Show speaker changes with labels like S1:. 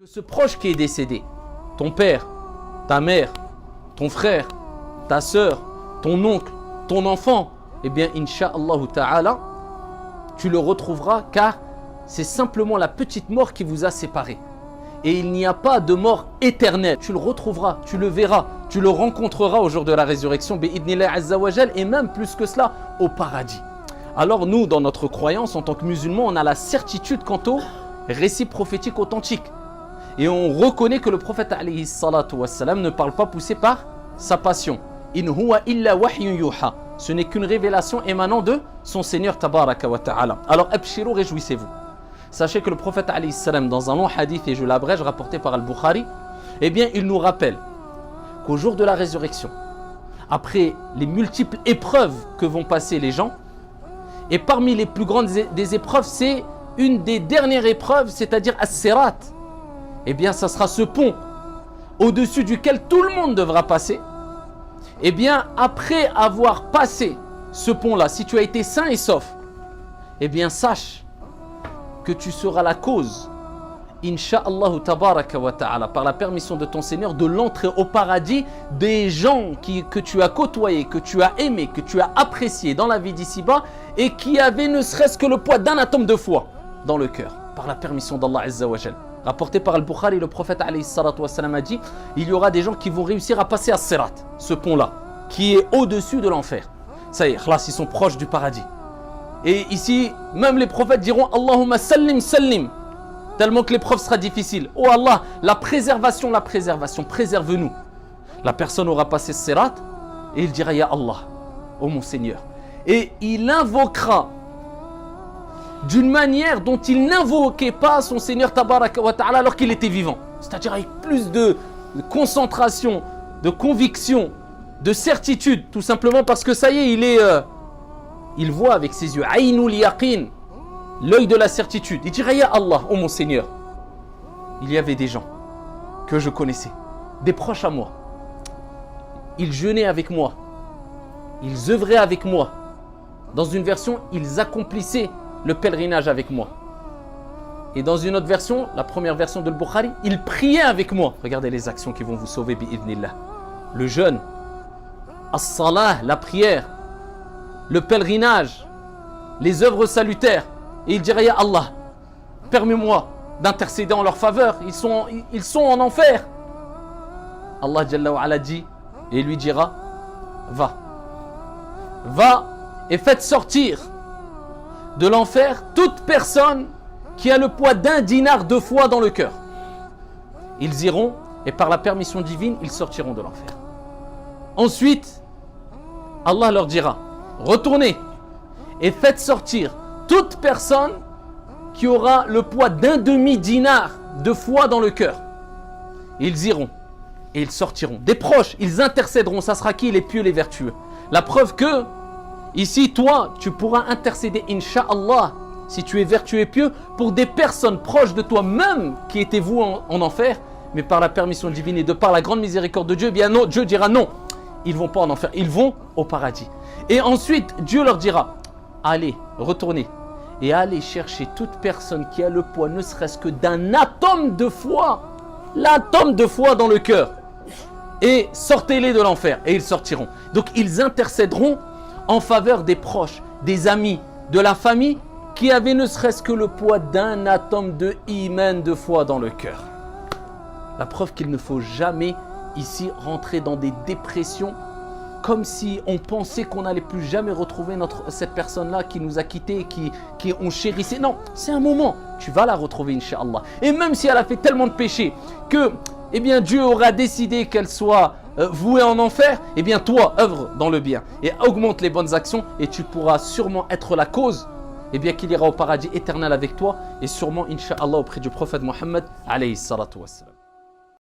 S1: Ce proche qui est décédé, ton père, ta mère, ton frère, ta sœur, ton oncle, ton enfant, eh bien, Inch'Allah ta'ala, tu le retrouveras car c'est simplement la petite mort qui vous a séparés. Et il n'y a pas de mort éternelle. Tu le retrouveras, tu le verras, tu le rencontreras au jour de la résurrection, bi'idnillah azza wa jal, et même plus que cela, au paradis. Alors nous, dans notre croyance, en tant que musulmans, on a la certitude quant au récit prophétique authentique. Et on reconnaît que le prophète alayhi salatu wassalam ne parle pas poussé par sa passion. In huwa illa wahyun yuha. Ce n'est qu'une révélation émanant de son Seigneur tabaraka wa ta'ala. Alors abshirou, réjouissez-vous. Sachez que le prophète alayhi salam, dans un long hadith, et je l'abrège, rapporté par Al-Bukhari, eh bien il nous rappelle qu'au jour de la résurrection, après les multiples épreuves que vont passer les gens, et parmi les plus grandes des épreuves, c'est une des dernières épreuves, c'est-à-dire as-sirat. Eh bien, ça sera ce pont au-dessus duquel tout le monde devra passer. Eh bien, après avoir passé ce pont-là, si tu as été sain et sauf, eh bien, sache que tu seras la cause, Inch'Allah tabaraka wa ta'ala, par la permission de ton Seigneur, de l'entrée au paradis des gens que tu as côtoyés, que tu as aimés, que tu as appréciés dans la vie d'ici-bas et qui avaient ne serait-ce que le poids d'un atome de foi dans le cœur, par la permission d'Allah azza wa jal. Rapporté par Al-Bukhari, le prophète alayhi salatu wassalam a dit, il y aura des gens qui vont réussir à passer à Sirat, ce pont-là, qui est au-dessus de l'enfer. Ça y est, là, ils sont proches du paradis. Et ici, même les prophètes diront, Allahumma sallim sallim, tellement que l'épreuve sera difficile. Oh Allah, la préservation, préserve-nous. La personne aura passé Sirat et il dira, Ya Allah, oh mon Seigneur. Et il invoquera d'une manière dont il n'invoquait pas son Seigneur tabaraka wa ta'ala alors qu'il était vivant. C'est-à-dire avec plus de concentration, de conviction, de certitude, tout simplement parce que ça y est, il voit avec ses yeux, Aynul yaqin, l'œil de la certitude. Il dirait, Ya Allah, oh mon Seigneur, il y avait des gens que je connaissais, des proches à moi. Ils jeûnaient avec moi, ils œuvraient avec moi. Dans une version, ils accomplissaient le pèlerinage avec moi. Et dans une autre version, la première version de Al-Bukhari, il priait avec moi. Regardez les actions qui vont vous sauver, bi'idhnillah. Le jeûne, as-salah, la prière, le pèlerinage, les œuvres salutaires. Et il dirait, Ya Allah, permets-moi d'intercéder en leur faveur. Ils sont en enfer. Allah Jalla wa Ala dit, et lui dira, va et faites sortir de l'enfer toute personne qui a le poids d'un dinar de foi dans le cœur. Ils iront et par la permission divine, ils sortiront de l'enfer. Ensuite, Allah leur dira, retournez et faites sortir toute personne qui aura le poids d'un demi-dinar de foi dans le cœur. Ils iront et ils sortiront. Des proches, ils intercéderont. Ça sera qui? Les pieux, les vertueux. La preuve que ici, toi, tu pourras intercéder, Inch'Allah, si tu es vertueux et pieux, pour des personnes proches de toi-même qui étaient vouées en enfer, mais par la permission divine et de par la grande miséricorde de Dieu, eh bien non, Dieu dira non, ils ne vont pas en enfer, ils vont au paradis. Et ensuite, Dieu leur dira, allez, retournez, et allez chercher toute personne qui a le poids, ne serait-ce que d'un atome de foi, l'atome de foi dans le cœur, et sortez-les de l'enfer, et ils sortiront. Donc ils intercéderont en faveur des proches, des amis, de la famille qui avaient ne serait-ce que le poids d'un atome de iman, de foi dans le cœur. La preuve qu'il ne faut jamais ici rentrer dans des dépressions comme si on pensait qu'on n'allait plus jamais retrouver cette personne-là qui nous a quittés, qui on chérissait. Non, c'est un moment, tu vas la retrouver Inch'Allah. Et même si elle a fait tellement de péchés que eh bien, Dieu aura décidé qu'elle soit vouée en enfer, eh bien toi, œuvre dans le bien et augmente les bonnes actions et tu pourras sûrement être la cause eh bien, qu'il ira au paradis éternel avec toi et sûrement, Inch'Allah, auprès du prophète Mohammed alayhi salatu wassalam.